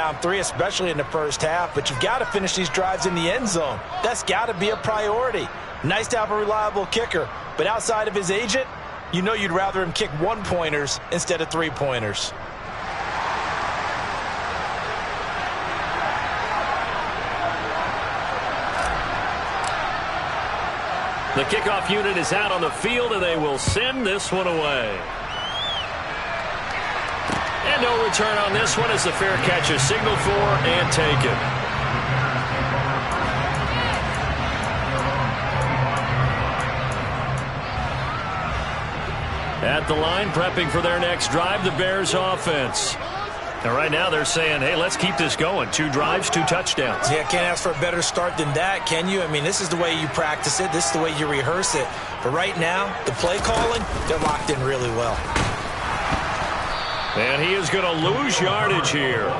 down 3, especially in the first half, but you've got to finish these drives in the end zone. That's got to be a priority. Nice to have a reliable kicker, but outside of his agent, you know you'd rather him kick 1-pointers instead of 3-pointers. The kickoff unit is out on the field, and they will send this one away. And no return on this one as the fair catch is signaled for and taken. At the line, prepping for their next drive, the Bears offense. Now, right now, they're saying, hey, let's keep this going. 2 drives, 2 touchdowns. Yeah, can't ask for a better start than that, can you? I mean, this is the way you practice it. This is the way you rehearse it. But right now, the play calling, they're locked in really well. And he is going to lose yardage here.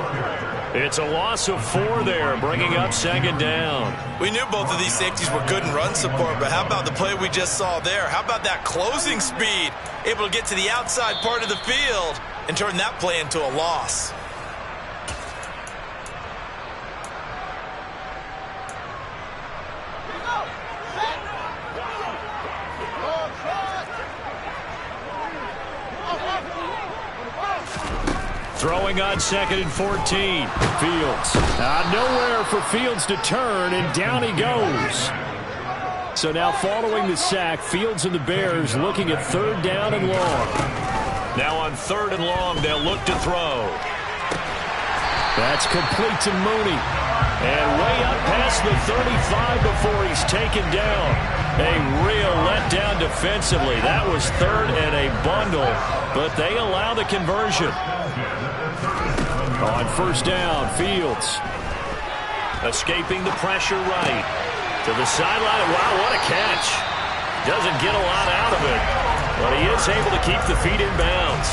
It's a loss of 4 there, bringing up 2nd down. We knew both of these safeties were good in run support, but how about the play we just saw there? How about that closing speed? Able to get to the outside part of the field and turn that play into a loss. Throwing on 2nd and 14. Fields. Nowhere for Fields to turn, and down he goes. So now following the sack, Fields and the Bears looking at 3rd down and long. Now on 3rd and long, they'll look to throw. That's complete to Mooney. And way up past the 35 before he's taken down. A real letdown defensively. That was 3rd and a bundle, but they allow the conversion. On 1st down, Fields. Escaping the pressure right. To the sideline. Wow, what a catch. Doesn't get a lot out of it, but he is able to keep the feet in bounds.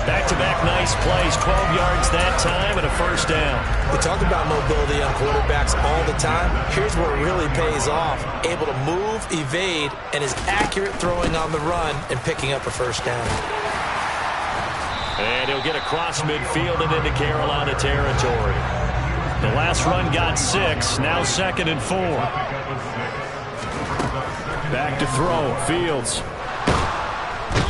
Back-to-back nice plays, 12 yards that time and a 1st down. We talk about mobility on quarterbacks all the time. Here's where it really pays off. Able to move, evade, and is accurate throwing on the run and picking up a 1st down. And he'll get across midfield and into Carolina territory. The last run got 6, now 2nd and 4. Back to throw, Fields.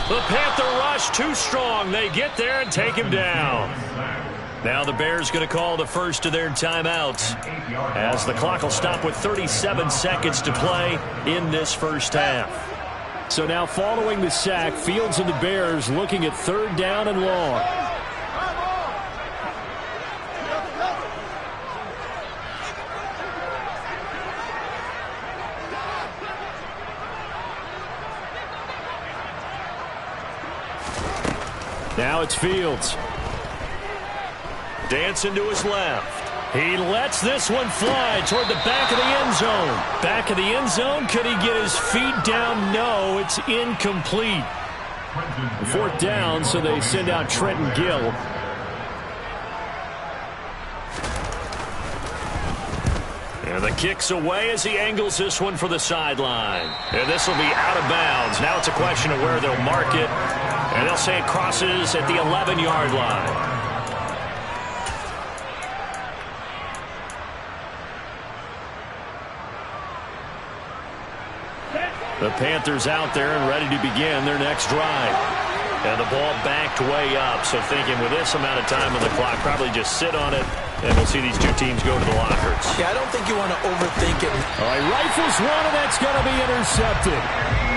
The Panther rush too strong. They get there and take him down. Now the Bears going to call the first of their timeouts as the clock will stop with 37 seconds to play in this first half. So now following the sack, Fields and the Bears looking at 3rd down and long. Now it's Fields. Dancing to his left. He lets this one fly toward the back of the end zone. Back of the end zone. Could he get his feet down? No, it's incomplete. 4th down, so they send out Trenton Gill. And the kick's away as he angles this one for the sideline. And this will be out of bounds. Now it's a question of where they'll mark it. And they'll say it crosses at the 11-yard line. The Panthers out there and ready to begin their next drive. And the ball backed way up. So thinking with this amount of time on the clock, probably just sit on it, and we'll see these two teams go to the lockers. Yeah, I don't think you want to overthink it. All right, rifles one, and that's going to be intercepted.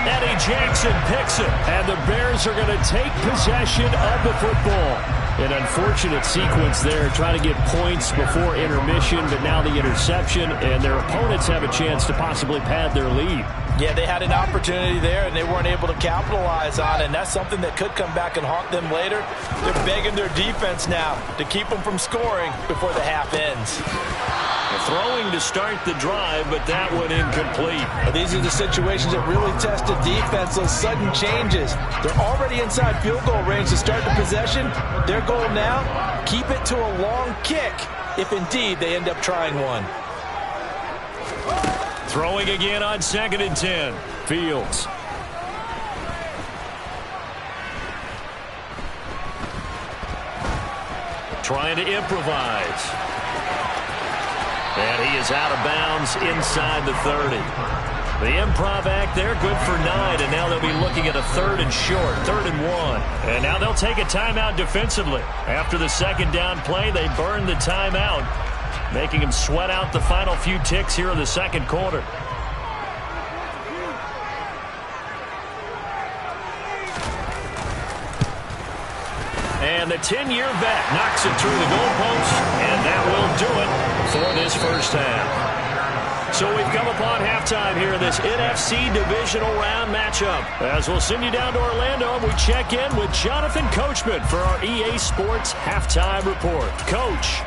Eddie Jackson picks it, and the Bears are going to take possession of the football. An unfortunate sequence there, trying to get points before intermission, but now the interception, and their opponents have a chance to possibly pad their lead. Yeah, they had an opportunity there, and they weren't able to capitalize on it, and that's something that could come back and haunt them later. They're begging their defense now to keep them from scoring before the half ends. Throwing to start the drive, but that one incomplete. These are the situations that really test the defense, those sudden changes. They're already inside field goal range to start the possession. Their goal now, keep it to a long kick, if indeed they end up trying one. Throwing again on 2nd and 10. Fields. trying to improvise. And he is out of bounds inside the 30. The improv act there, good for 9, and now they'll be looking at a 3rd and short, 3rd and 1. And now they'll take a timeout defensively. After the second down play, they burn the timeout, making him sweat out the final few ticks here in the second quarter. And the 10-year vet knocks it through the goalpost, and that will do it for this first half. So we've come upon halftime here in this NFC Divisional Round matchup. As we'll send you down to Orlando, and we check in with Jonathan Coachman for our EA Sports Halftime Report. Coach.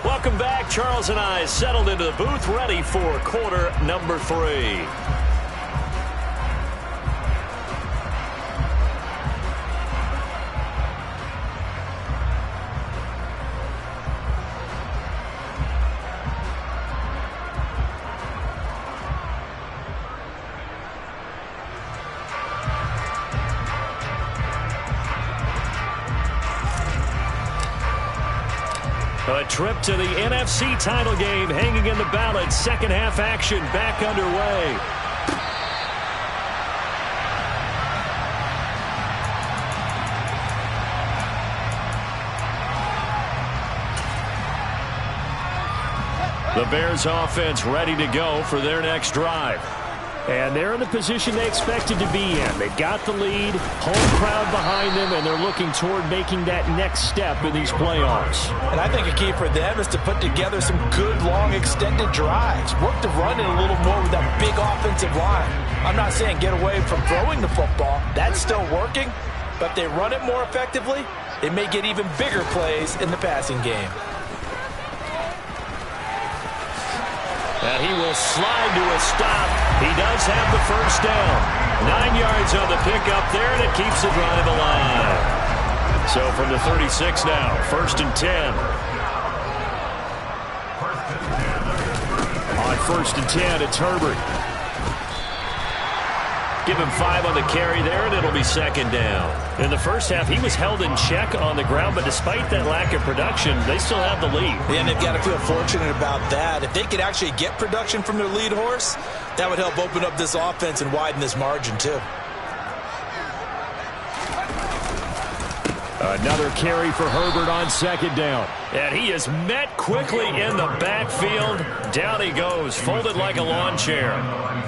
Welcome back. Charles and I settled into the booth, ready for quarter number 3. A trip to the NFC title game hanging in the balance. Second half action back underway. The Bears offense ready to go for their next drive. And they're in the position they expected to be in. They got the lead, home crowd behind them, and they're looking toward making that next step in these playoffs. And I think a key for them is to put together some good, long, extended drives. Work the run in a little more with that big offensive line. I'm not saying get away from throwing the football. That's still working. But if they run it more effectively, they may get even bigger plays in the passing game. And he will slide to a stop. He does have the first down. 9 yards on the pickup there, and it keeps the drive alive. So from the 36 now, 1st and 10. On 1st and 10, it's Herbert. Give him 5 on the carry there, and it'll be 2nd down. In the first half, he was held in check on the ground, but despite that lack of production, they still have the lead. Yeah, and they've got to feel fortunate about that. If they could actually get production from their lead horse, that would help open up this offense and widen this margin, too. Another carry for Herbert on 2nd down. And he is met quickly in the backfield. Down he goes, folded like a lawn chair.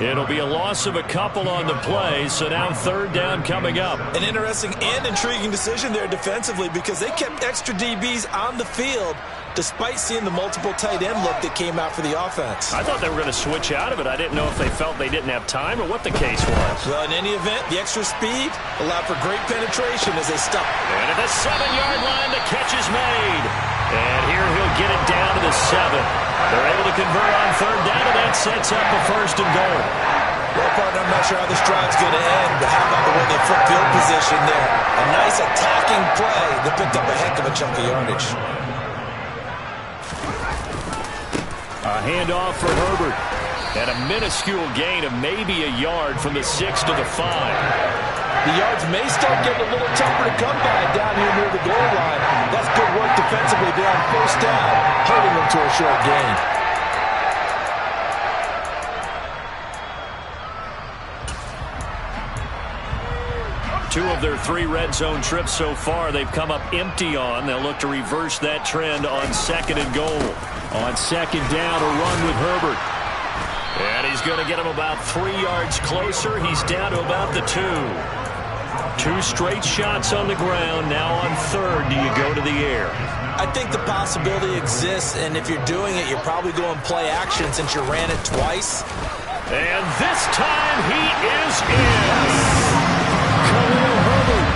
It'll be a loss of a couple on the play, so now 3rd down coming up. An interesting and intriguing decision there defensively because they kept extra DBs on the field despite seeing the multiple tight end look that came out for the offense. I thought they were going to switch out of it. I didn't know if they felt they didn't have time or what the case was. Well, in any event, the extra speed allowed for great penetration as they stopped. And at the 7-yard line, the catch is made. And here he'll get it down to the 7. They're able to convert on 3rd down, and that sets up a 1st and goal. Well, partner, I'm not sure how this drive's going to end, but how about the way they flip field position there? A nice attacking play that picked up a heck of a chunk of yardage. A handoff for Herbert. And a minuscule gain of maybe a yard from the 6 to the 5. The yards may start getting a little tougher to come by down here near the goal line. That's good work defensively there on 1st down, holding them to a short gain. Two of their 3 red zone trips so far they've come up empty on. They'll look to reverse that trend on 2nd and goal. On 2nd down, a run with Herbert. And he's going to get him about 3 yards closer. He's down to about the 2. 2 straight shots on the ground. Now on 3rd, do you go to the air? I think the possibility exists, and if you're doing it, you're probably going play action since you ran it twice. And this time he is in. Khalil Herbert